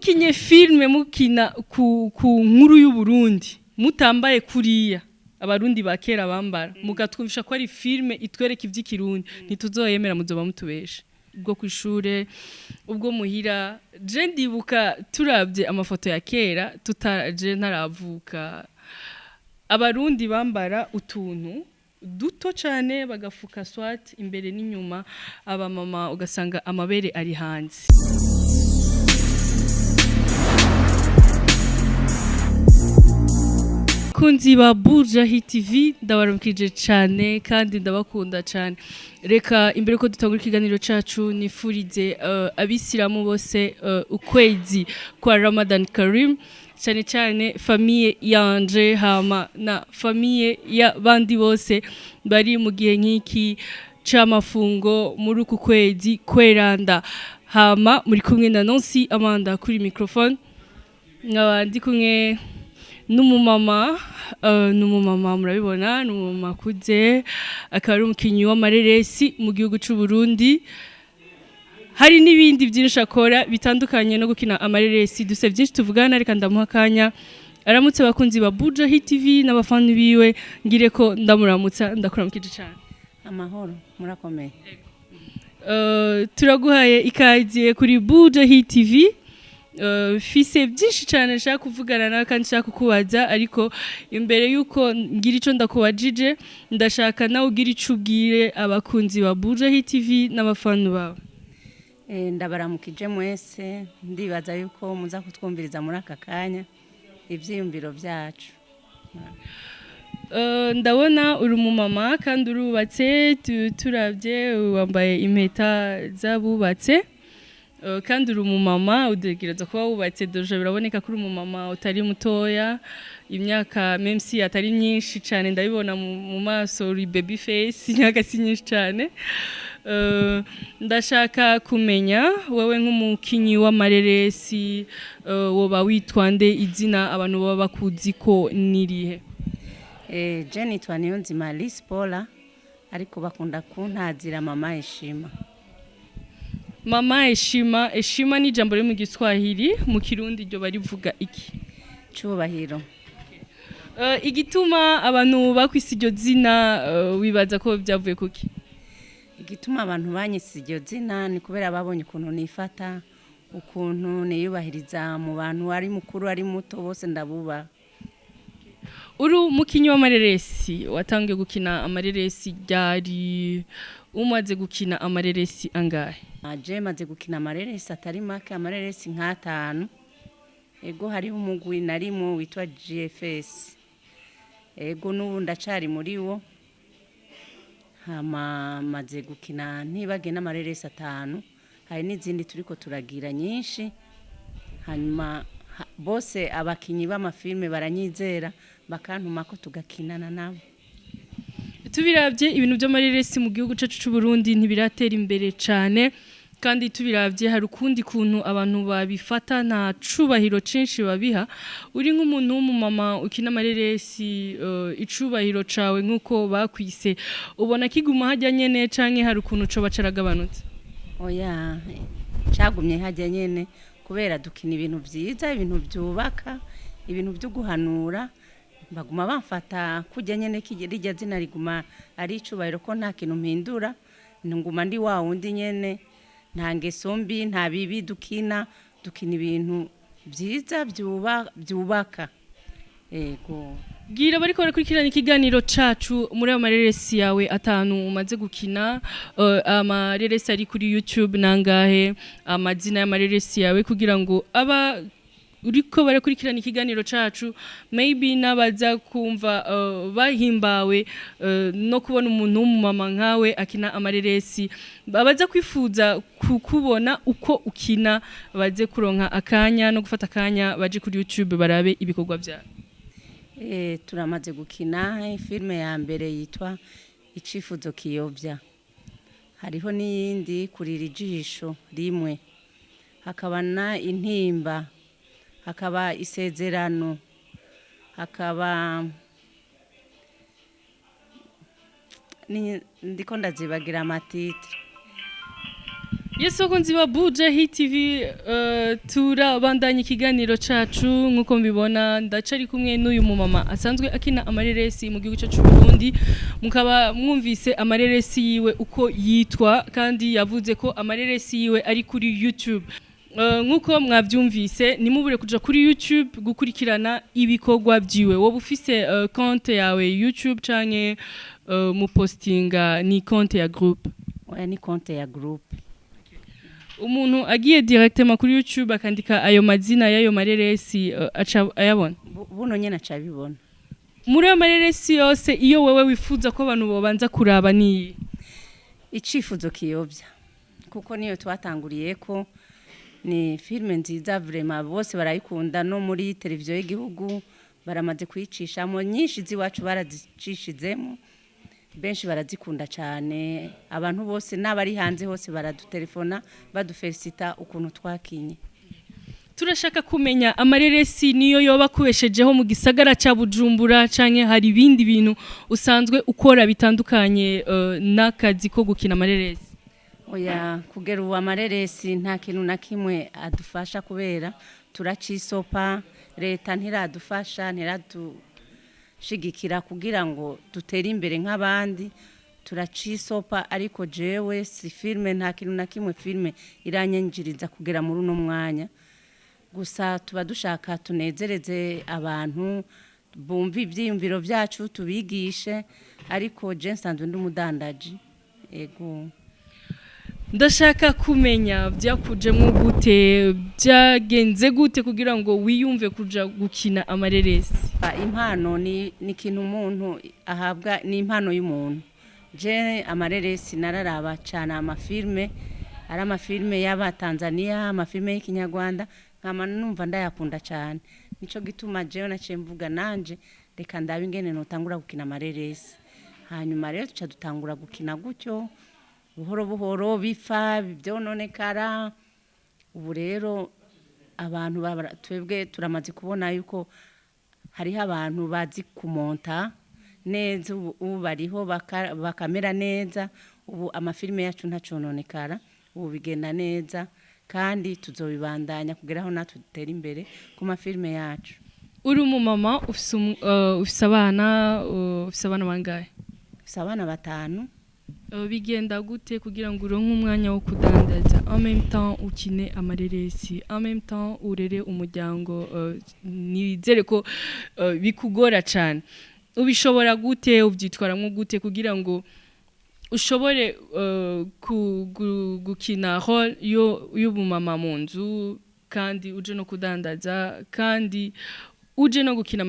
mukinye filme mukina ku nkuru y'u Burundi mutambaye kuriya abarundi bakera bambara mugatwumvisha ko ari filme itwereka ivy'ikirundi ntituzoyemera muzoba mutubesha ubwo kwishure ubwo muhira je ndibuka turavye amafoto ya kera tutaje ntaravuka abarundi bambara utuntu duto cyane bagafuka swat imbere n'inyuma aba mama ugasanga amabere ari hanze kunzi ba Bujahit TV ndabarumkije cyane kandi ndabakunda cyane reka imbere ko dutangura ikiganiro cacu nifurize abisiramu bose ukwezi kwa Ramadan Karim cyane cyane famille yanje hama na famille ya bandi bose bari mu gihe nk'iki c'amafungo muri uku kwezi kweranda hama muri kumwe na Nancy Amanda kuri microphone nkabandi kumwe n'umumama murabibona n'umumama kuze akaba ari umukinyi w'amareresi mu gihugu c'u Burundi hari n'ibindi byinshi akora bitandukanye no gukina amareresi duse byinshi tuvugana reka ndamuha kanya aramutse bakunzi ba Bujahit TV n'abafani biwe ngire ko ndamuramutsa ndakuramukije cyane amahoro murakomeye turaguhaye ikaze kuri Bujahit TV fise byinshi cyane nshaka kuvugana nawe kandi nshaka kukubaza ariko imbere yuko ngira ico ndakubajije ndashaka nawe ugira ico ubwire abakunzi ba Bujahit TV n'abafani bawe ndabaramukije mwese ndibaza yuko muza kutwumviriza muri aka kanya ivyiyumviro byacu ndabona uri umumama kandi urubatse turavye wambaye impeta zabubatse kandi uri umumama udegereza kuba wubatse doje biraboneka ko uri umumama utari mutoya imyaka même si atari myinshi cyane ndabibona mu maso uri baby face imyaka si nyinshi cyane ndashaka kumenya wewe nk'umukinyi w'amareresi woba witwande izina abantu baba bakuzi ko nirihe Jenny Twaniyonzima Lispola ariko bakunda kuntazira mama Eshima Mama Eshima ni jambo ryo mu Giswahili mu Kirundi ryo barivuga iki cyubahiro igituma abantu bakwise iryo zina wibaza ko byavuye kuki igituma abantu banyise iryo zina ni kubera babonye ukuntu nifata ukuntu niyubahiriza mu bantu ari mukuru ari muto bose ndabuba uri umukinyi w'amareresi watangiye gukina amareresi ryari umaze gukina amareresi angahe aje maze gukina amareresi atari make amareresi nk'atanu ego hariho umugwi narimo witwa GFS ego n'ubu ndacari muri wo hama maze gukina ntibage n'amareresi atanu hari n'izindi turiko turagira nyinshi hanyuma bose abakinyi b'amafilme baranyizera bakantuma ko tugakinana nabo tubiravye ibintu by'amareresi mu gihugu cyacu cy'u Burundi ntibiratera imbere cyane kandi tubiravye hari ukundi kuntu abantu babifata nta cubahiro cinshi babiha uri nk'umuntu w'umumama ukina amareresi icubahiro cawe nkuko bakwise ubona kiguma hajya nyene canke hari ukuntu co bacaragabanutse oya cagumye hajya nyene kubera dukina ibintu vyiza ibintu byubaka ibintu byo guhanura baguma bamfata kujya nyene kijya zina riguma ari icubahiro ko nta kintu mpindura nguma ndi wa wundi nyene nta ngeso mbi nta bibi dukina ibintu byiza byubaka ego gira bariko barakurikirana ikiganiro cacu muri amareresi yawe atanu umaze gukina amareresi ari kuri YouTube nangahe amazina y'amareresi yawe kugira ngo aba uriko barakurikirana ikiganiro cacu maybe nabaza kumva bahimbawe no kubona umuntu w'umumama nkawe akina amareresi babaza kwifuza kukubona uko ukina baze kuronka akanya no gufata akanya baje kuri YouTube barabe ibikorwa byawe turamaze gukina filme ya mbere yitwa Icifuzo kiyobya hariho n'iyindi kurira ijisho rimwe hakaba na intimba hakaba isezerano hakaba ndiko ndazibagira amatitire Yes, bakunzi ba Bujahit TV turabandanya ikiganiro cacu nkuko mbibona ndacari kumwe n'uyu mumama asanzwe akina amareresi mu gihugu cyacu Burundi mukaba mwumvise amareresi yiwe uko yitwa kandi yavuze ko amareresi yiwe ari kuri YouTube. Nkuko mwavyumvise nimubure kuja kuri YouTube gukurikirana ibikorwa byiwe. Wowe ufise konte yawe YouTube canke mu postinga ni konte ya groupe? Oya ni konte ya groupe. Umuntu agiye directement kuri YouTube akandika ayo mazina y'ayo mareresi aca ayabona. Buno nyene aca bibona. Muri ayo mareresi yose iyo wewe wifuza ko abantu bobanza kuraba ni icifuzo kiyobya. Kuko niyo twatanguriye ko ni filme nziza vraiment bose barayikunda no muri televiziyo y'igihugu baramaze kuyicishamo nyinshi ziwacu barazicishizemo benshi barazikunda cyane abantu bose n'abari hanze hose baradutelefona badufelicita ukuntu twakinye. Turashaka kumenya amareresi niyo yoba kubeshejeho mu gisagara ca Bujumbura canke hari ibindi bintu usanzwe ukora bitandukanye n'akazi ko gukina amareresi? Oya kugera ubu amareresi nta kintu na kimwe adufasha kubera turacisopa leta ntiradufasha shigikira kugira ngo dutere imbere nk'abandi turacisopa ariko jewe si filme nta kintu na kimwe filme iranyenjiriza kugera muri uno mwanya gusa tuba dushaka tunezereze abantu bumva ivyiyumviro byacu tubigishe ariko je nsanzwe ndi umudandaji ego. Ndashaka kumenya byakujemo gute byagenze gute kugira ngo wiyumve kuja gukina amareresi? Impano ni kintu umuntu ahabwa ni impano y'umuntu. Je amareresi nararaba cyane amafilme ari amafilme y'aba Tanzania amafilme y'ikinyarwanda nkama numva ndayakunda cyane nico gituma je naciye mvuga nanje reka ndabe ingene notangura gukina amareresi hanyuma rero tuca dutangura gukina gutyo buhoro buhoro bipfa byononekara ubu rero abantu twebwe turamaze kubona yuko hariho abantu bazi kumonta neza ubu bariho bakamera neza ubu amafilme yacu ntacononekara ubu bigenda neza kandi tuzobibandanya kugeraho natwe dutera imbere ku mafilme yacu. Uri umumama ufise abana bangahe? Ufise abana 5. Bigenda gute kugira ngo uronke umwanya wo kudandaza en même temps ukine amareresi en même temps urere umuryango nizere ko bikugora cyane ubishobora gute uvyitwaramwe gute kugira ngo ushobore gukina role y'ubumama mu nzu kandi uje no kudandaza kandi uje no gukina